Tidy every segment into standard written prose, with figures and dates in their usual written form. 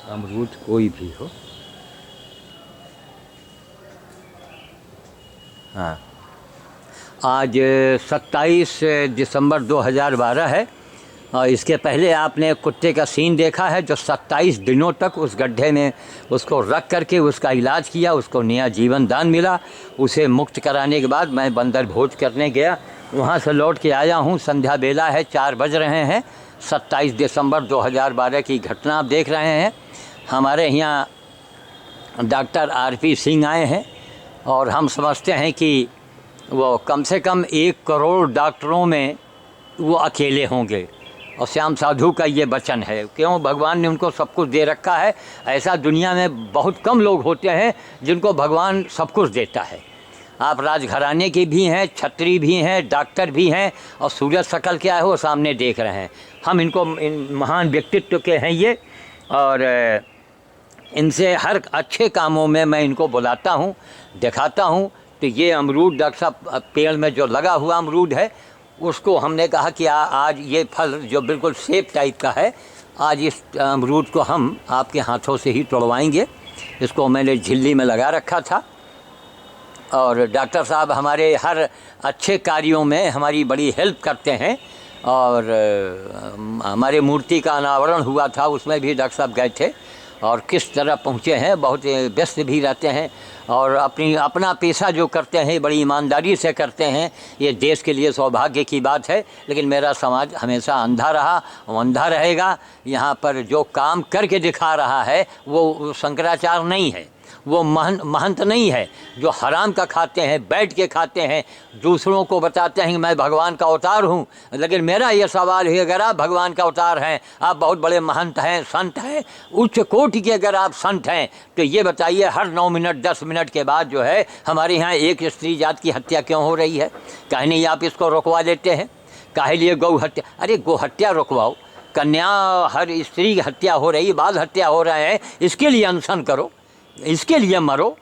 अमरूद कोई भी हो। हाँ, आज 27 दिसंबर 2012 है और इसके पहले आपने कुत्ते का सीन देखा है जो 27 दिनों तक उस गड्ढे में उसको रख करके उसका इलाज किया, उसको नया जीवन दान मिला। उसे मुक्त कराने के बाद मैं बंदर भोज करने गया, वहाँ से लौट के आया हूँ। संध्या बेला है, 4 बज रहे हैं। 27 दिसंबर 2012 की घटना आप देख रहे हैं। हमारे यहाँ डॉक्टर आरपी सिंह आए हैं और हम समझते हैं कि वो कम से कम 1 करोड़ डॉक्टरों में वो अकेले होंगे। और श्याम साधु का ये वचन है, क्यों भगवान ने उनको सब कुछ दे रखा है। ऐसा दुनिया में बहुत कम लोग होते हैं जिनको भगवान सब कुछ देता है। आप राजघराने के भी हैं, छत्री भी हैं, डॉक्टर भी हैं और सूरज शकल क्या है वो सामने देख रहे हैं। हम इनको इन महान व्यक्तित्व के हैं ये, और इनसे हर अच्छे कामों में मैं इनको बुलाता हूँ, दिखाता हूँ। तो ये अमरूद डॉक्टर साहब पेड़ में जो लगा हुआ अमरूद है उसको हमने कहा कि आज ये फल जो बिल्कुल सेब टाइप का है, आज इस अमरूद को हम आपके हाथों से ही तोड़वाएंगे। इसको मैंने झिल्ली में लगा रखा था और डॉक्टर साहब हमारे हर अच्छे कार्यों में हमारी बड़ी हेल्प करते हैं। और हमारे मूर्ति का अनावरण हुआ था, उसमें भी डॉक्टर साहब गए थे और किस तरह पहुँचे हैं। बहुत व्यस्त भी रहते हैं और अपना पेशा जो करते हैं बड़ी ईमानदारी से करते हैं। ये देश के लिए सौभाग्य की बात है। लेकिन मेरा समाज हमेशा अंधा रहा, अंधा रहेगा। यहाँ पर जो काम करके दिखा रहा है वो शंकराचार्य नहीं है, वो महंत नहीं है जो हराम का खाते हैं, बैठ के खाते हैं, दूसरों को बताते हैं कि मैं भगवान का अवतार हूँ। लेकिन मेरा ये सवाल है, अगर आप भगवान का अवतार हैं, आप बहुत बड़े महंत हैं, संत हैं, उच्च कोटि के अगर आप संत हैं, तो ये बताइए हर 9 मिनट 10 मिनट के बाद जो है हमारे यहाँ एक स्त्री जात की हत्या क्यों हो रही है? काहे नहीं आप इसको रोकवा लेते हैं? काहे लिए गौ हत्या? अरे गौ हत्या रोकवाओ, कन्या हर स्त्री की हत्या हो रही, बाल हत्या हो रहे हैं, इसके लिए अनशन करो, इसके लिए मरो।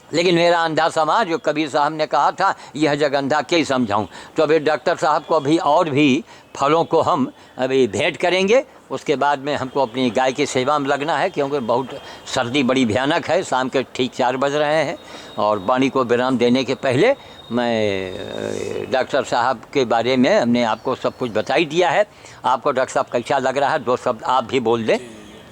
लेकिन मेरा अंधा समाज, जो कबीर साहब ने कहा था, यह जग अंधा क्या समझाऊं। तो अभी डॉक्टर साहब को अभी और भी फलों को हम अभी भेंट करेंगे। उसके बाद में हमको अपनी गाय की सेवा में लगना है, क्योंकि बहुत सर्दी बड़ी भयानक है। शाम के ठीक 4 बज रहे हैं और वाणी को विराम देने के पहले मैं डॉक्टर साहब के बारे में हमने आपको सब कुछ बता ही दिया है। आपको डॉक्टर साहब कैसा लग रहा है? 2 शब्द आप भी बोल दें।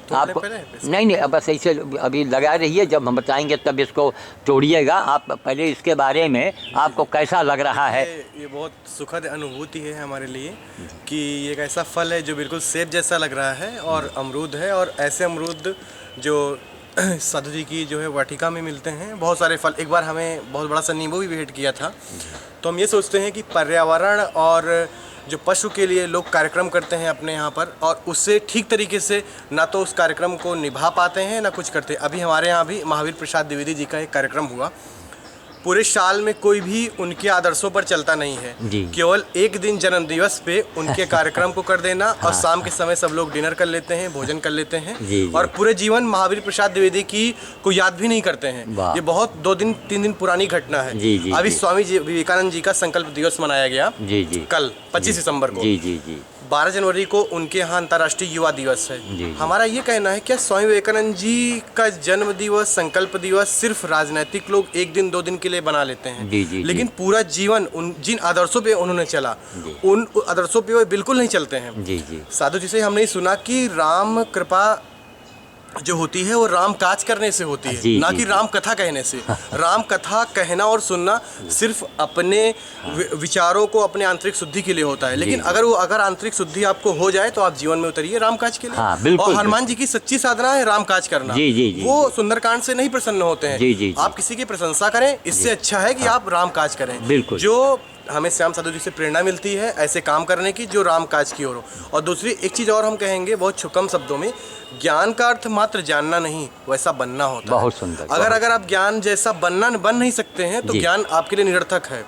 आपको नहीं, अब बस ऐसे अभी लगा रही है, जब हम बताएंगे तब इसको तोड़िएगा। आप पहले इसके बारे में आपको कैसा लग रहा है? ये बहुत सुखद अनुभूति है हमारे लिए कि ये एक ऐसा फल है जो बिल्कुल सेब जैसा लग रहा है और अमरूद है। और ऐसे अमरूद जो साधु जी की जो है वाटिका में मिलते हैं, बहुत सारे फल। एक बार हमें बहुत बड़ा सा नींबू भी भेंट किया था। तो हम ये सोचते हैं कि पर्यावरण और जो पशु के लिए लोग कार्यक्रम करते हैं अपने यहाँ पर, और उससे ठीक तरीके से ना तो उस कार्यक्रम को निभा पाते हैं ना कुछ करते हैं। अभी हमारे यहाँ भी महावीर प्रसाद द्विवेदी जी का एक कार्यक्रम हुआ। पूरे साल में कोई भी उनके आदर्शों पर चलता नहीं है, केवल एक दिन जन्मदिवस पे उनके कार्यक्रम को कर देना। और शाम के समय सब लोग डिनर कर लेते हैं, भोजन कर लेते हैं और पूरे जीवन महावीर प्रसाद द्विवेदी की को याद भी नहीं करते हैं। ये बहुत 2 दिन 3 दिन पुरानी घटना है। अभी स्वामी विवेकानंद जी का संकल्प दिवस मनाया गया कल 25 दिसंबर को। 12 जनवरी को उनके यहाँ अंतर्राष्ट्रीय युवा दिवस है। हमारा ये कहना है, क्या स्वामी विवेकानंद जी का जन्म दिवस, संकल्प दिवस सिर्फ राजनीतिक लोग 1 दिन 2 दिन के लिए बना लेते हैं? लेकिन पूरा जीवन उन जिन आदर्शों पे उन्होंने चला, उन आदर्शों पे वो बिल्कुल नहीं चलते हैं। साधु जी से हमने सुना कि राम कृपा जो होती है वो राम काज करने से होती है, ना कि राम कथा कहने से। राम कथा कहना और सुनना सिर्फ अपने विचारों को, अपने आंतरिक शुद्धि के लिए होता है। लेकिन अगर आंतरिक शुद्धि आपको हो जाए तो आप जीवन में उतरिए राम काज के लिए। और हनुमान जी की सच्ची साधना है राम काज करना। वो सुंदरकांड से नहीं प्रसन्न होते हैं। आप किसी की प्रशंसा करें, इससे अच्छा है कि आप राम काज करें। जो हमें श्याम साधु जी से प्रेरणा मिलती है ऐसे काम करने की जो राम काज की ओर हो। और दूसरी एक चीज़ और हम कहेंगे बहुत कम शब्दों में, ज्ञान का अर्थ मात्र जानना नहीं, वैसा बनना होता है। बहुत सुंदर। अगर आप ज्ञान जैसा बन नहीं सकते हैं तो ज्ञान आपके लिए निरर्थक है।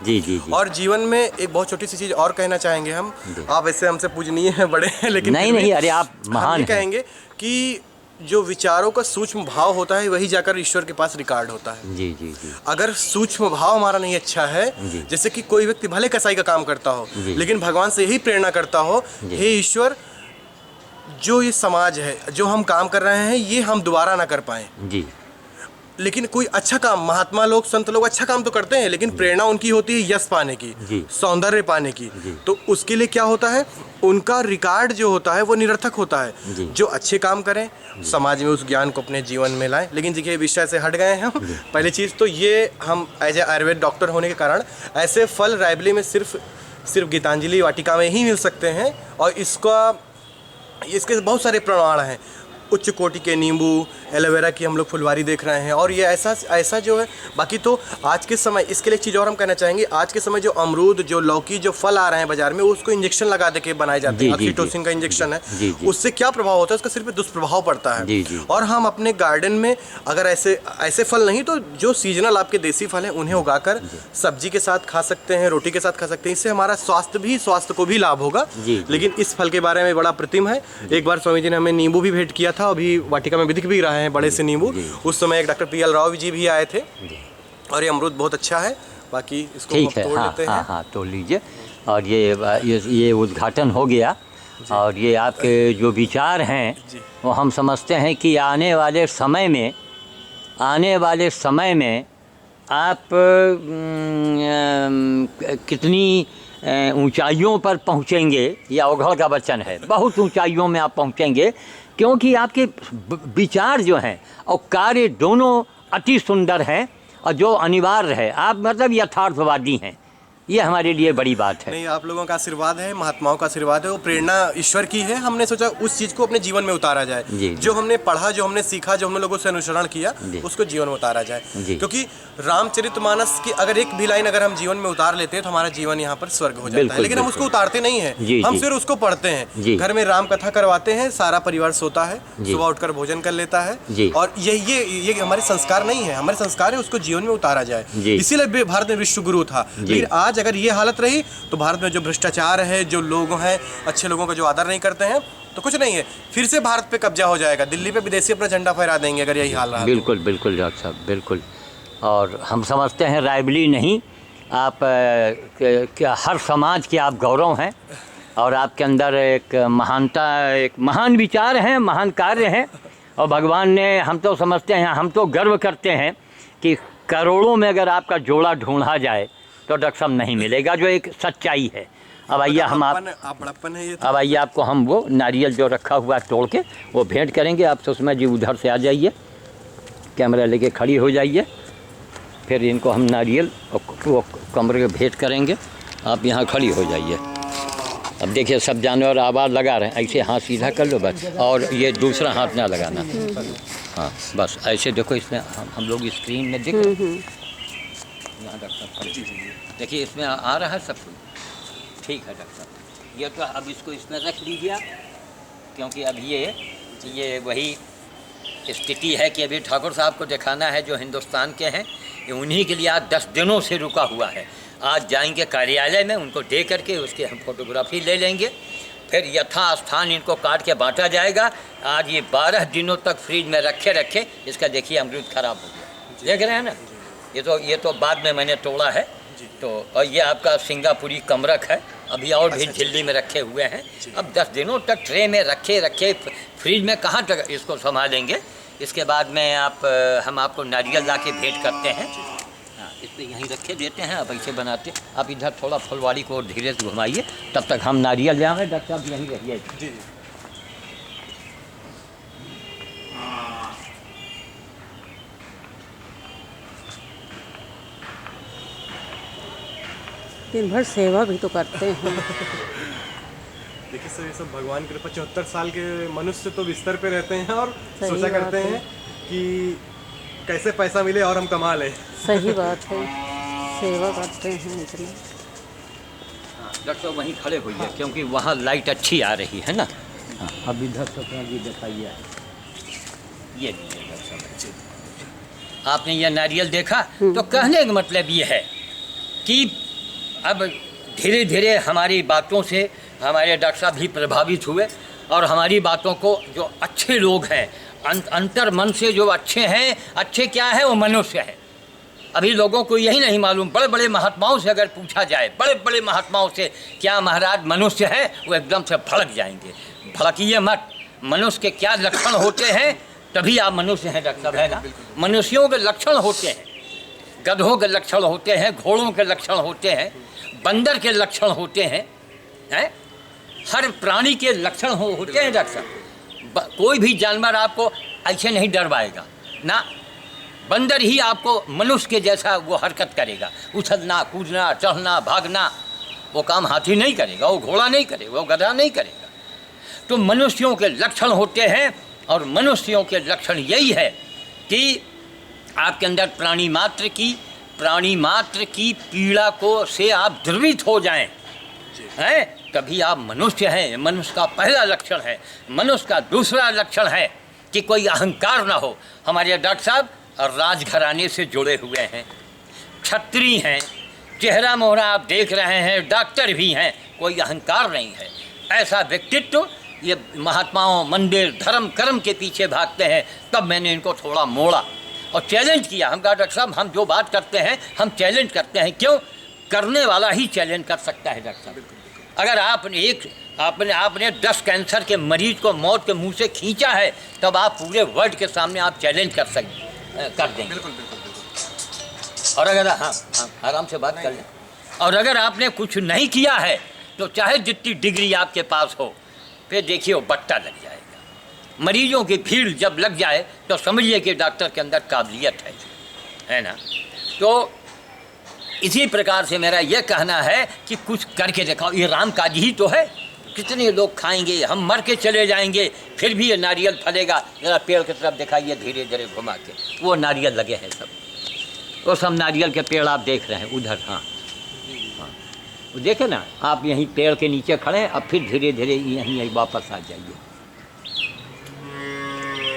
और जीवन में एक बहुत छोटी सी चीज़ और कहना चाहेंगे हम। आप वैसे हमसे पूजनीय हैं, बड़े हैं, लेकिन नहीं, अरे आप महान कहेंगे कि जो विचारों का सूक्ष्म भाव होता है वही जाकर ईश्वर के पास रिकॉर्ड होता है। अगर सूक्ष्म भाव हमारा नहीं अच्छा है, जैसे कि कोई व्यक्ति भले कसाई का काम करता हो लेकिन भगवान से यही प्रेरणा करता हो, हे ईश्वर जो ये समाज है, जो हम काम कर रहे हैं, ये हम दोबारा ना कर पाएँ। जी लेकिन कोई अच्छा काम, महात्मा लोग, संत लोग अच्छा काम तो करते हैं, लेकिन प्रेरणा उनकी होती है यश पाने की, सौंदर्य पाने की। तो उसके लिए क्या होता है, उनका रिकॉर्ड जो होता है वो निरर्थक होता है। जो अच्छे काम करें, समाज में उस ज्ञान को अपने जीवन में लाएं। लेकिन देखिए विषय से हट गए हैं हम। पहली चीज़ तो ये, हम एज ए आयुर्वेद डॉक्टर होने के कारण ऐसे फल रायबरेली में सिर्फ गीतांजलि वाटिका में ही मिल सकते हैं। और इसके बहुत सारे प्रमाण हैं। उच्च कोटि के नींबू, एलोवेरा की हम लोग फुलवारी देख रहे हैं। और ये ऐसा जो है, बाकी तो आज के समय, इसके लिए एक चीज़ और हम कहना चाहेंगे, आज के समय जो अमरूद, जो लौकी, जो फल आ रहे हैं बाजार में, उसको इंजेक्शन लगा दे के बनाए जाते हैं। ऑक्सीटोसिन का इंजेक्शन है। उससे क्या प्रभाव होता है, उसका सिर्फ दुष्प्रभाव पड़ता है। और हम अपने गार्डन में अगर ऐसे फल नहीं, तो जो सीजनल आपके देसी फल हैं उन्हें उगाकर सब्जी के साथ खा सकते हैं, रोटी के साथ खा सकते हैं। इससे हमारा स्वास्थ्य को भी लाभ होगा। लेकिन इस फल के बारे में बड़ा प्रतिम है। एक बार स्वामी जी ने हमें नींबू भी भेंट किया था, अभी वाटिका में दिख भी रहे हैं बड़े से नींबू। उस समय एक डॉक्टर PL राव जी भी आए थे। और ये अमरूद बहुत अच्छा है। बाकी इसको हम तोड़ लेते हैं। हाँ, तोड़ लीजिए। और ये उद्घाटन हो गया। और ये आपके जो विचार हैं वो हम समझते हैं कि आने वाले समय में आप कितनी ऊंचाइयों पर पहुंचेंगे, या अवघड़ का वचन है, बहुत ऊंचाइयों में आप पहुंचेंगे, क्योंकि आपके विचार जो हैं और कार्य दोनों अति सुंदर हैं। और जो अनिवार्य है, आप मतलब यथार्थवादी हैं। ये हमारे लिए बड़ी बात है। नहीं, आप लोगों का आशीर्वाद है, महात्माओं का आशीर्वाद है, वो प्रेरणा ईश्वर की है। हमने सोचा उस चीज़ को अपने जीवन में उतारा जाए। जो हमने पढ़ा, जो हमने सीखा, जो हमने लोगों से अनुसरण किया, उसको जीवन में उतारा जाए। क्योंकि रामचरितमानस की अगर एक भी लाइन अगर हम जीवन में उतार लेते हैं तो हमारा जीवन यहाँ पर स्वर्ग हो जाता है। लेकिन हम उसको उतारते नहीं हैं, हम सिर्फ उसको पढ़ते हैं। घर में राम कथा करवाते हैं, सारा परिवार सोता है, सुबह उठकर भोजन कर लेता है। और ये हमारे संस्कार नहीं है, हमारे संस्कार है उसको जीवन में उतारा जाए। इसीलिए भारत में विश्व गुरु था। लेकिन आज अगर ये हालत रही तो भारत में जो भ्रष्टाचार है, जो लोग हैं, अच्छे लोगों का जो आदर नहीं करते हैं, तो कुछ नहीं है, फिर से भारत पे कब्जा हो जाएगा। दिल्ली पे विदेशी अपना झंडा फहरा देंगे अगर यही हाल रहा। बिल्कुल बिल्कुल डॉक्टर साहब, बिल्कुल। और हम समझते हैं रायबरेली नहीं, आप क्या हर समाज के आप गौरव हैं। और आपके अंदर एक महानता, एक महान विचार हैं, महान कार्य हैं। और भगवान ने, हम तो समझते हैं, हम तो गर्व करते हैं कि करोड़ों में अगर आपका जोड़ा ढूंढा जाए तो डॉक्टर साहब नहीं मिलेगा, जो एक सच्चाई है। अब आइए हम बड़प्पन है ये तो। अब आइए आपको हम वो नारियल जो रखा हुआ है तोड़ के वो भेंट करेंगे। आप सुषमा जी उधर से आ जाइए, कैमरा लेके खड़ी हो जाइए, फिर इनको हम नारियल और कमरे के भेंट करेंगे। आप यहाँ खड़ी हो जाइए। अब देखिए सब जानवर आवाज़ लगा रहे हैं, ऐसे हाथ सीधा कर लो बस, और ये दूसरा हाथ ना लगाना। हाँ बस ऐसे देखो, इसमें हम लोग स्क्रीन में देख रहे हैं। यहाँ डॉक्टर साहब देखिए, इसमें आ रहा है सब कुछ ठीक है डॉक्टर साहब। ये तो अब इसको इसमें रख लीजिए आप, क्योंकि अब ये वही स्थिति है कि अभी ठाकुर साहब को दिखाना है जो हिंदुस्तान के हैं। ये उन्हीं के लिए आज 10 दिनों से रुका हुआ है। आज जाएंगे कार्यालय में, उनको दे करके उसकी हम फोटोग्राफी ले लेंगे, फिर यथास्थान इनको काट के बांटा जाएगा। आज ये 12 दिनों तक फ्रिज में रखे इसका देखिए अमरूद खराब हो गया, देख रहे हैं ना। ये तो बाद में मैंने तोड़ा है। तो और ये आपका सिंगापुरी कमरक है, अभी और भी झिल्ली में रखे हुए हैं। अब 10 दिनों तक ट्रे में रखे फ्रिज में कहाँ तक इसको संभालेंगे। इसके बाद में हम आपको नारियल ला के भेंट करते हैं। हाँ, इस पर यहीं रखे देते हैं। अब ऐसे बनाते, आप इधर थोड़ा फुलवाड़ी को धीरे से घुमाइए, तब तक हम नारियल ले आएँ। डॉक्टर साहब यहीं रहिए। जी दिन भर सेवा भी तो करते हैं। देखिए सर, ये सब भगवान की कृपा। 74 साल के मनुष्य तो बिस्तर पे रहते हैं और सोचा करते हैं कि कैसे पैसा मिले और हम कमा लें। सही बात है, सेवा करते हैं इतनी। डॉक्टर साहब वहीं खड़े होइए, क्योंकि वहाँ लाइट अच्छी आ रही है ना। हाँ, अब इधर तो जी दिखाइए। ये आपने ये नारियल देखा, तो कहने का मतलब ये है कि अब धीरे धीरे हमारी बातों से हमारे डॉक्टर साहब भी प्रभावित हुए। और हमारी बातों को जो अच्छे लोग हैं, अंतर मन से जो अच्छे हैं, अच्छे क्या है, वो मनुष्य है। अभी लोगों को यही नहीं मालूम। बड़े बड़े महात्माओं से अगर पूछा जाए, बड़े बड़े महात्माओं से, क्या महाराज मनुष्य है, वो एकदम से भड़क जाएंगे। भड़किए मत, मनुष्य के क्या लक्षण होते हैं, तभी आप मनुष्य हैं डॉक्टर साहब, है ना। मनुष्यों के लक्षण होते हैं, गधों के लक्षण होते हैं, घोड़ों के लक्षण होते हैं, बंदर के लक्षण होते हैं, हर प्राणी के लक्षण होते हैं डॉक्टर साहब। कोई भी जानवर आपको ऐसे नहीं डरवाएगा ना, बंदर ही आपको मनुष्य के जैसा वो हरकत करेगा, उछलना कूदना चढ़ना भागना, वो काम हाथी नहीं करेगा, वो घोड़ा नहीं करेगा, वो गधा नहीं करेगा। तो मनुष्यों के लक्षण होते हैं, और मनुष्यों के लक्षण यही है कि आपके अंदर प्राणी मात्र की पीड़ा को से आप द्रवित हो जाएं, हैं, तभी आप मनुष्य हैं। मनुष्य का पहला लक्षण है। मनुष्य का दूसरा लक्षण है कि कोई अहंकार ना हो। हमारे डॉक्टर साहब राजघराने से जुड़े हुए हैं, क्षत्रिय हैं, चेहरा मोहरा आप देख रहे हैं, डॉक्टर भी हैं, कोई अहंकार नहीं है। ऐसा व्यक्तित्व, ये महात्माओं मंदिर धर्म कर्म के पीछे भागते हैं। तब मैंने इनको थोड़ा मोड़ा और चैलेंज किया। हम कहा डॉक्टर साहब हम जो बात करते हैं हम चैलेंज करते हैं। क्यों? करने वाला ही चैलेंज कर सकता है डॉक्टर साहब। अगर आपने 10 कैंसर के मरीज को मौत के मुंह से खींचा है, तब आप पूरे वर्ल्ड के सामने आप चैलेंज कर देंगे। बिल्कुल। और अगर हाँ आराम से बात कर लें, और अगर आपने कुछ नहीं किया है तो चाहे जितनी डिग्री आपके पास हो, फिर देखिए वो बट्टा लग जाएगा। मरीजों की भीड़ जब लग जाए तो समझिए कि डॉक्टर के अंदर काबिलियत है ना। तो इसी प्रकार से मेरा यह कहना है कि कुछ करके दिखाओ। ये राम काज ही तो है। कितने लोग खाएंगे, हम मर के चले जाएंगे, फिर भी ये नारियल फलेगा। जरा पेड़ की तरफ दिखाइए धीरे धीरे घुमा के, वो नारियल लगे हैं सब, वो सब नारियल के पेड़ आप देख रहे हैं उधर। हाँ वो देखे ना, आप यहीं पेड़ के नीचे खड़े हैं, अब फिर धीरे धीरे यहीं वापस आ जाइए।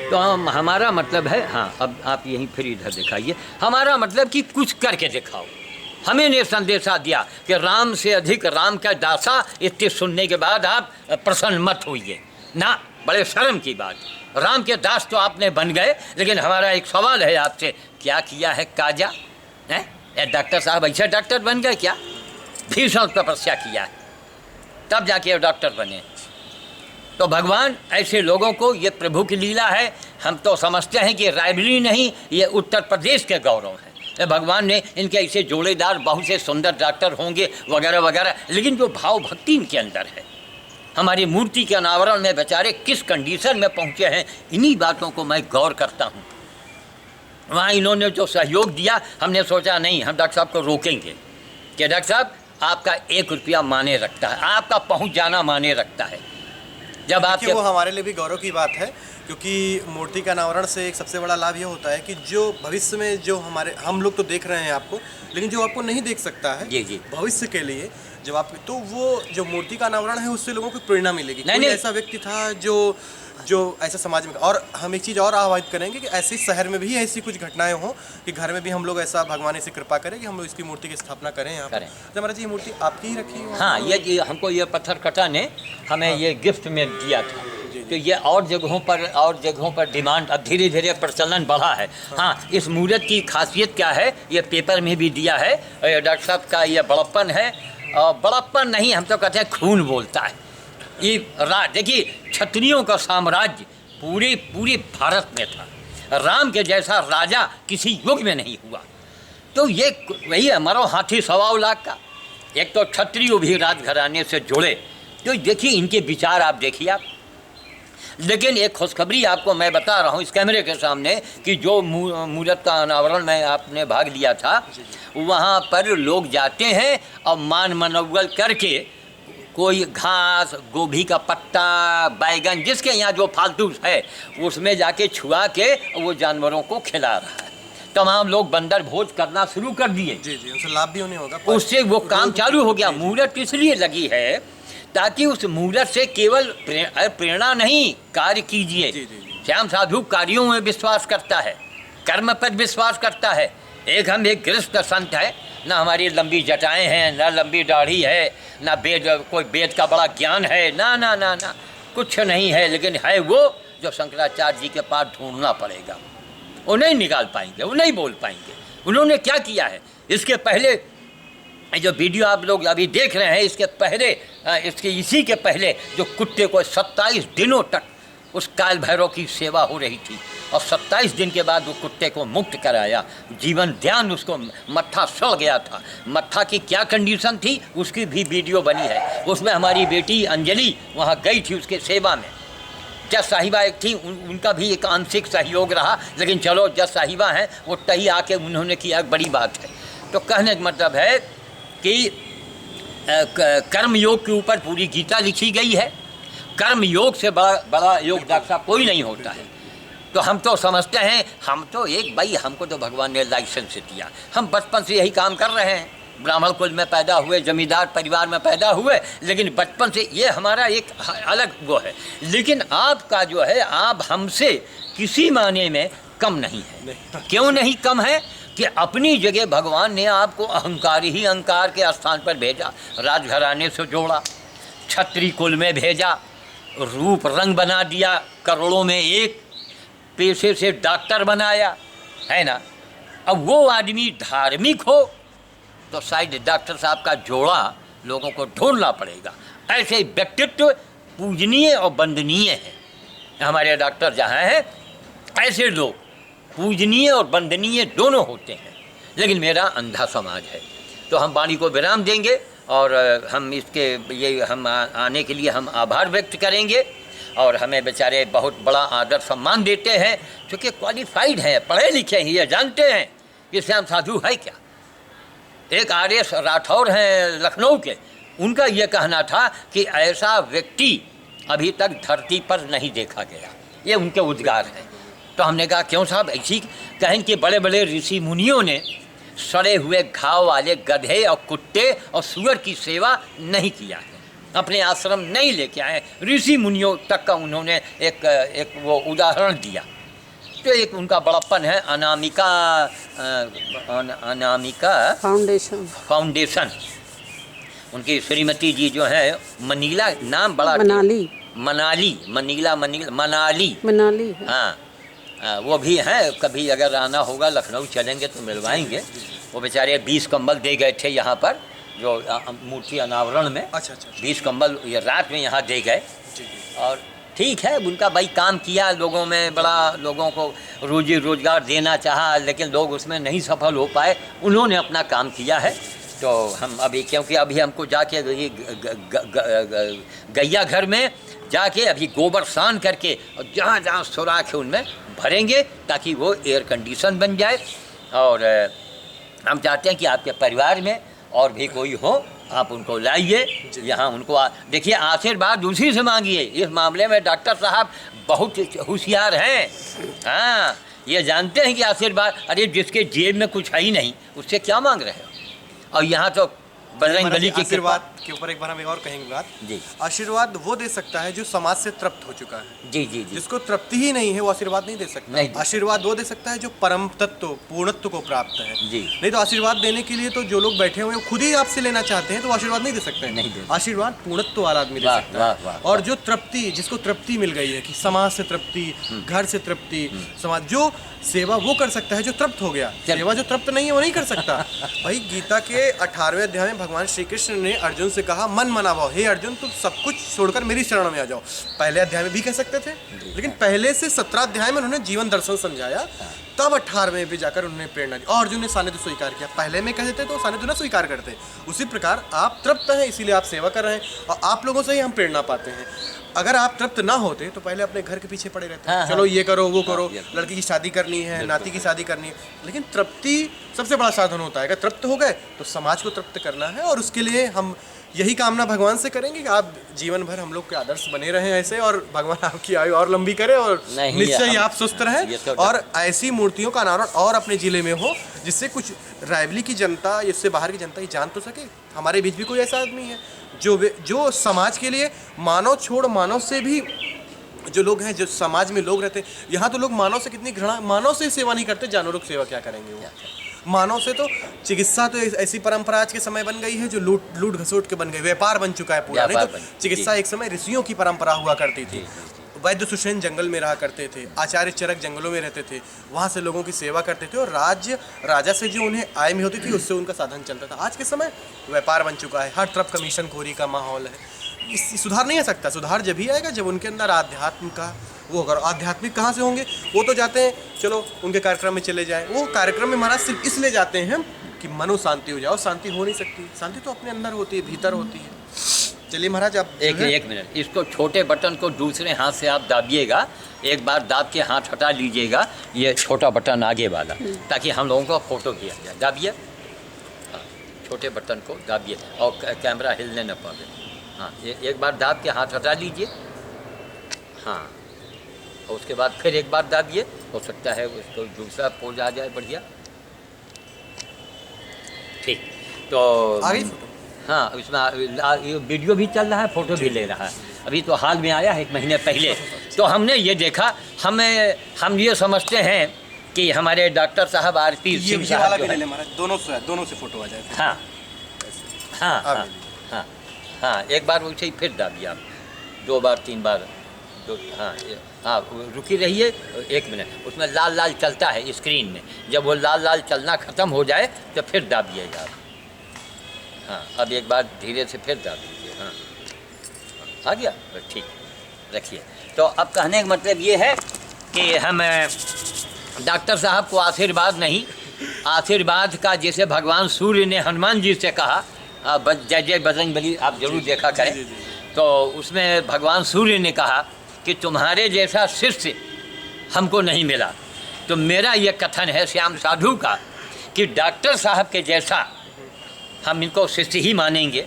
तो हमारा मतलब है, हाँ अब आप यहीं फिर इधर दिखाइए। हमारा मतलब कि कुछ करके दिखाओ। हमें ने संदेशा दिया कि राम से अधिक राम का दासा, इतने सुनने के बाद आप प्रसन्न मत होइए ना, बड़े शर्म की बात। राम के दास तो आपने बन गए, लेकिन हमारा एक सवाल है आपसे, क्या किया है काजा? हैं डॉक्टर साहब ऐसे डॉक्टर बन गए क्या? भीषण तपस्या किया है तब जाके डॉक्टर बने। तो भगवान ऐसे लोगों को, ये प्रभु की लीला है। हम तो समझते हैं कि रायबरेली नहीं, ये उत्तर प्रदेश के गौरव है। भगवान ने इनके ऐसे जोड़ेदार बहुत से सुंदर डॉक्टर होंगे वगैरह वगैरह, लेकिन जो भाव भक्ति इनके अंदर है, हमारी मूर्ति के अनावरण में बेचारे किस कंडीशन में पहुँचे हैं, इन्हीं बातों को मैं गौर करता हूँ। वहाँ इन्होंने जो सहयोग दिया, हमने सोचा नहीं, हम डॉक्टर साहब को रोकेंगे कि डॉक्टर साहब आपका 1 रुपया माने रखता है, आपका पहुँच जाना माने रखता है। जब आपके वो हमारे लिए भी गौरव की बात है, क्योंकि मूर्ति का अनावरण से एक सबसे बड़ा लाभ ये होता है कि जो भविष्य में जो हम लोग तो देख रहे हैं आपको, लेकिन जो आपको नहीं देख सकता है जी भविष्य के लिए जब आप, तो वो जो मूर्ति का अनावरण है उससे लोगों को प्रेरणा मिलेगी। कोई ऐसा व्यक्ति था जो ऐसा समाज में, और हम एक चीज़ और आह्वान करेंगे कि ऐसे शहर में भी ऐसी कुछ घटनाएं हों कि घर में भी हम लोग ऐसा भगवान से कृपा करें कि हम लोग इसकी मूर्ति की स्थापना करें यहाँ पर। तो महाराज ये मूर्ति आपकी ही रखी है? हाँ, ये हमको ये पत्थर कटा ने हमें ये गिफ्ट में दिया था। तो ये और जगहों पर डिमांड, अब धीरे धीरे प्रचलन बढ़ा है। हाँ, इस मूर्त की खासियत क्या है, ये पेपर में भी दिया है। डॉक्टर साहब का ये बड़प्पन है, और बड़प्पन नहीं, हम तो कहते हैं खून बोलता है। ये देखिए, क्षत्रियों का साम्राज्य पूरे भारत में था। राम के जैसा राजा किसी युग में नहीं हुआ। तो ये वही हमारा हाथी 1.25 लाख का। एक तो क्षत्रिय भी राजघराने से जुड़े, तो देखिए इनके विचार आप देखिए आप। लेकिन एक खुशखबरी आपको मैं बता रहा हूँ इस कैमरे के सामने कि जो मूर्त का अनावरण में आपने भाग लिया था, वहाँ पर लोग जाते हैं और मान मनौवल करके कोई घास, गोभी का पत्ता, बैगन, जिसके यहाँ जो फालतू है उसमें जाके छुआ के वो जानवरों को खिला रहा है। तमाम लोग बंदर भोज करना शुरू कर दिए। जी, उससे लाभ भी होने होगा, उससे वो काम चालू हो गया। मूर्त इसलिए लगी है ताकि उस मूर्त से केवल प्रेरणा नहीं, कार्य कीजिए। श्याम साधु कार्यों में विश्वास करता है, कर्म पर विश्वास करता है। एक गृहस्थ संत है, ना हमारी लंबी जटाएं हैं, ना लंबी दाढ़ी है, ना कोई वेद का बड़ा ज्ञान है, ना ना ना ना कुछ नहीं है, लेकिन है वो जो शंकराचार्य जी के पास ढूंढना पड़ेगा। वो नहीं निकाल पाएंगे, वो नहीं बोल पाएंगे। उन्होंने क्या किया है, इसके पहले जो वीडियो आप लोग अभी देख रहे हैं, इसी के पहले जो कुत्ते को 27 दिनों तक उस काल भैरव की सेवा हो रही थी और 27 दिन के बाद वो कुत्ते को मुक्त कराया। जीवन ध्यान उसको मत्था सड़ गया था। मत्था की क्या कंडीशन थी उसकी भी वीडियो बनी है। उसमें हमारी बेटी अंजलि वहाँ गई थी उसके सेवा में। जज साहिबा एक थी, उनका भी एक आंशिक सहयोग रहा, लेकिन चलो जज साहिबा हैं वो तही आके उन्होंने किया, एक बड़ी बात है। तो कहने का मतलब है कि कर्म योग के ऊपर पूरी गीता लिखी गई है। कर्म योग से बड़ा योग डॉक्टर साहब कोई नहीं होता है। तो हम तो समझते हैं, हम तो एक भाई, हमको तो भगवान ने लाइसेंस दिया, हम बचपन से यही काम कर रहे हैं। ब्राह्मण कुल में पैदा हुए, जमींदार परिवार में पैदा हुए, लेकिन बचपन से ये हमारा एक अलग वो है। लेकिन आपका जो है, आप हमसे किसी माने में कम नहीं है। क्यों नहीं कम है कि अपनी जगह भगवान ने आपको अहंकार ही अहंकार के स्थान पर भेजा, राजघराने से जोड़ा, क्षत्रिय कुल में भेजा, रूप रंग बना दिया, करोड़ों में एक, पेशे से डॉक्टर बनाया, है ना। अब वो आदमी धार्मिक हो तो शायद डॉक्टर साहब का जोड़ा लोगों को ढूंढना पड़ेगा। ऐसे व्यक्तित्व पूजनीय और वंदनीय है। हमारे डॉक्टर जहाँ हैं ऐसे लोग पूजनीय और वंदनीय दोनों होते हैं। लेकिन मेरा अंधा समाज है। तो हम वाणी को विराम देंगे और हम इसके ये हम आने के लिए हम आभार व्यक्त करेंगे और हमें बेचारे बहुत बड़ा आदर सम्मान देते हैं, क्योंकि क्वालिफाइड हैं, पढ़े लिखे हैं, ये जानते हैं कि श्याम साधु है क्या। एक आर.एस. राठौर हैं लखनऊ के, उनका ये कहना था कि ऐसा व्यक्ति अभी तक धरती पर नहीं देखा गया। ये उनके उद्गार हैं। तो हमने कहा क्यों साहब ऐसी? कहें कि बड़े बड़े ऋषि मुनियों ने सड़े हुए घाव वाले गधे और कुत्ते और सूअर की सेवा नहीं किया है, अपने आश्रम नहीं लेके आए। ऋषि मुनियों तक का उन्होंने एक वो उदाहरण दिया। तो एक उनका बड़प्पन है, अनामिका फाउंडेशन। उनकी श्रीमती जी जो है मनीला, नाम बड़ा मनाली हाँ, वो भी हैं। कभी अगर आना होगा लखनऊ चलेंगे तो मिलवाएंगे। वो बेचारे 20 कंबल दे गए थे यहाँ पर जो मूर्ति अनावरण में। अच्छा। 20 कंबल ये रात में यहाँ दे गए। और ठीक है, उनका भाई काम किया, लोगों में बड़ा लोगों को रोजी रोजगार देना चाहा, लेकिन लोग उसमें नहीं सफल हो पाए। उन्होंने अपना काम किया है। तो हम अभी, क्योंकि अभी हमको जाके गैया घर में जाके अभी गोबर स्नान करके और जहाँ जहाँ सुराख है उनमें भरेंगे ताकि वो एयर कंडीशन बन जाए। और हम चाहते हैं कि आपके परिवार में और भी कोई हो, आप उनको लाइए यहाँ, उनको देखिए, आशीर्वाद उसी से मांगिए। इस मामले में डॉक्टर साहब बहुत होशियार हैं। हाँ, ये जानते हैं कि आशीर्वाद, अरे जिसके जेब में कुछ है ही नहीं उससे क्या मांग रहे हो। और यहाँ तो बजरंगबली के आशीर्वाद के ऊपर एक बार हम एक और कहेंगे बात जी। आशीर्वाद वो दे सकता है जो समाज से तृप्त हो चुका है। जी। जिसको तृप्ति ही नहीं है वो आशीर्वाद नहीं दे सकता। नहीं। आशीर्वाद वो दे सकता है जो परम तत्व पूर्णत्व को प्राप्त है जी। नहीं तो आशीर्वाद देने के लिए तो जो लोग बैठे हुए खुद ही आपसे लेना चाहते हैं तो आशीर्वाद नहीं दे सकते हैं। आशीर्वाद पूर्णत्व वाला आदमी दे सकता है। और जो तृप्ति, जिसको तृप्ति मिल गई है कि समाज से तृप्ति, घर से तृप्ति, समाज, जो सेवा वो कर सकता है जो तृप्त हो गया। सेवा जो तृप्त नहीं है वो नहीं कर सकता। भाई गीता के 18वें अध्याय में भगवान श्री कृष्ण ने अर्जुन से कहा, मन मना भाव, हे अर्जुन तुम सब कुछ छोड़कर मेरी शरण में आ जाओ। पहले अध्याय में भी कह सकते थे, लेकिन पहले से 17 अध्याय में उन्होंने जीवन दर्शन समझाया, तब 18वें भी जाकर उन्होंने प्रेरणा दी और अर्जुन ने सानिध्य स्वीकार किया। पहले में कहते थे तो सानिध्य न स्वीकार करते। उसी प्रकार आप तृप्त हैं इसीलिए आप सेवा कर रहे हैं और आप लोगों से ही हम प्रेरणा पाते हैं। अगर आप तृप्त ना होते तो पहले अपने घर के पीछे पड़े रहते हैं। चलो ये करो वो करो, लड़की की शादी करनी है, नाती की शादी करनी है। लेकिन तृप्ति सबसे बड़ा साधन होता है। अगर तृप्त हो गए तो समाज को तृप्त करना है और उसके लिए हम यही कामना भगवान से करेंगे कि आप जीवन भर हम लोग के आदर्श बने रहें ऐसे, और भगवान आपकी आयु और लंबी करे और निश्चय ही आप स्वस्थ रहें और ऐसी मूर्तियों का अनावरण और अपने जिले में हो जिससे कुछ रायबली की जनता, इससे बाहर की जनता ही जान तो सके हमारे बीच भी कोई ऐसा आदमी है जो समाज के लिए मानव छोड़ मानव से भी जो लोग हैं, जो समाज में लोग रहते हैं। यहाँ तो लोग मानव से कितनी घृणा, मानव से सेवा नहीं करते, जानवरों की सेवा क्या करेंगे वो। मानव से तो चिकित्सा तो ऐसी परंपरा आज के समय बन गई है जो लूट घसोट के बन गई, व्यापार बन चुका है पूरा। नहीं तो चिकित्सा एक समय ऋषियों की परंपरा हुआ करती थी। वैद्य सुषेण जंगल में रहा करते थे, आचार्य चरक जंगलों में रहते थे, वहाँ से लोगों की सेवा करते थे और राजा से जो उन्हें आय में होती थी उससे उनका साधन चलता था। आज के समय व्यापार बन चुका है, हर तरफ कमीशन खोरी का माहौल है। इस सुधार नहीं आ सकता। सुधार जब ही आएगा जब उनके अंदर आध्यात्म का वो अगर आध्यात्मिक कहाँ से होंगे? वो तो जाते हैं, चलो उनके कार्यक्रम में चले जाएं। वो कार्यक्रम में महाराज सिर्फ इसलिए जाते हैं कि मनो शांति हो जाओ। शांति हो नहीं सकती, शांति तो अपने अंदर होती है, भीतर होती है। चलिए महाराज आप एक मिनट, इसको छोटे बटन को दूसरे हाथ से आप दाबिएगा, एक बार दाब के हाथ हटा लीजिएगा, ये छोटा बटन आगे वाला, ताकि हम लोगों को फोटो किया जाए। दाबिए, हाँ, छोटे बटन को दाबिए और कैमरा हिलने न पावे। हाँ, एक बार दाब के हाथ हटा लीजिए। हाँ, और उसके बाद फिर एक बार दाबिए, हो सकता है उसको दूसरा पोज आ जाए बढ़िया। ठीक, तो आगे हाँ, इसमें वीडियो भी चल रहा है, फोटो भी ले रहा है। अभी तो हाल में आया है 1 महीने पहले। तो हमने ये देखा, हम ये समझते हैं कि हमारे डॉक्टर साहब आरपी सिंह ये वाला साहब भी जो ले है, ले महाराज, दोनों से फोटो आ जाए। हाँ हाँ आप हाँ हाँ हाँ, एक बार वैसे ही फिर दाबिए आप, 2 बार 3 बार, हाँ हाँ, रुकी रहिए 1 मिनट। उसमें लाल लाल चलता है स्क्रीन में, जब वो लाल लाल चलना ख़त्म हो जाए तो फिर दाबिएगा आप। हाँ, अब एक बार धीरे से फिर दाब दीजिए। हाँ, आ गया, ठीक, रखिए। तो अब कहने का मतलब ये है कि हम डॉक्टर साहब को आशीर्वाद नहीं, आशीर्वाद का जैसे भगवान सूर्य ने हनुमान जी से कहा, जय जय बजरंगबली आप जरूर देखा करें, तो उसमें भगवान सूर्य ने कहा कि तुम्हारे जैसा शिष्य हमको नहीं मिला। तो मेरा ये कथन है श्याम साधु का कि डॉक्टर साहब के जैसा हम इनको शिष्य ही मानेंगे,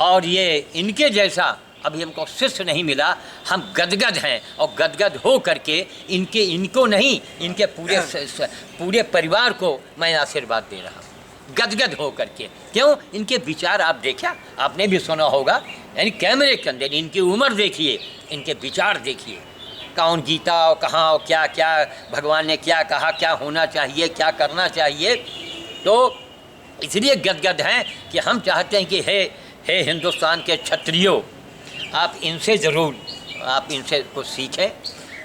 और ये इनके जैसा अभी हमको शिष्य नहीं मिला। हम गदगद हैं, और गदगद हो करके इनको नहीं, इनके पूरे परिवार को मैं आशीर्वाद दे रहा हूँ, गदगद हो करके। क्यों? इनके विचार आप देखा, आपने भी सुना होगा, यानी कैमरे के अंदर इनकी उम्र देखिए, इनके विचार देखिए, कौन जीता और कहाँ और क्या क्या भगवान ने क्या कहा, क्या होना चाहिए, क्या करना चाहिए। तो इसलिए गदगद हैं कि हम चाहते हैं कि हे हिंदुस्तान के क्षत्रियों, आप इनसे ज़रूर, आप इनसे कुछ सीखें,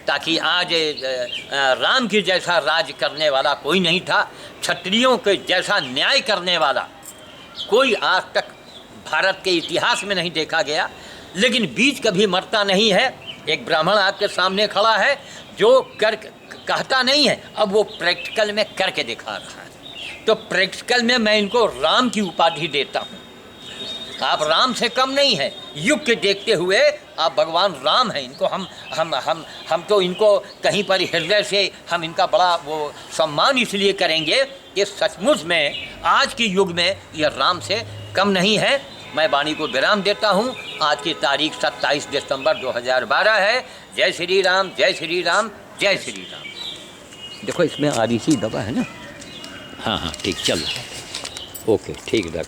ताकि आज राम की जैसा राज करने वाला कोई नहीं था, क्षत्रियों के जैसा न्याय करने वाला कोई आज तक भारत के इतिहास में नहीं देखा गया। लेकिन बीज कभी मरता नहीं है। एक ब्राह्मण आपके सामने खड़ा है जो कहता नहीं है, अब वो प्रैक्टिकल में करके दिखा रहा है। तो प्रैक्टिकल में मैं इनको राम की उपाधि देता हूँ। आप राम से कम नहीं है, युग के देखते हुए आप भगवान राम हैं। इनको हम तो इनको कहीं पर हृदय से हम इनका बड़ा वो सम्मान इसलिए करेंगे कि सचमुच में आज के युग में यह राम से कम नहीं है। मैं वाणी को विराम देता हूँ। आज की तारीख 27 दिसंबर 2012 है। जय श्री राम, जय श्री राम, जय श्री राम। देखो इसमें आदिसी दवा है ना। हाँ हाँ, ठीक, चल, ओके, ठीक है।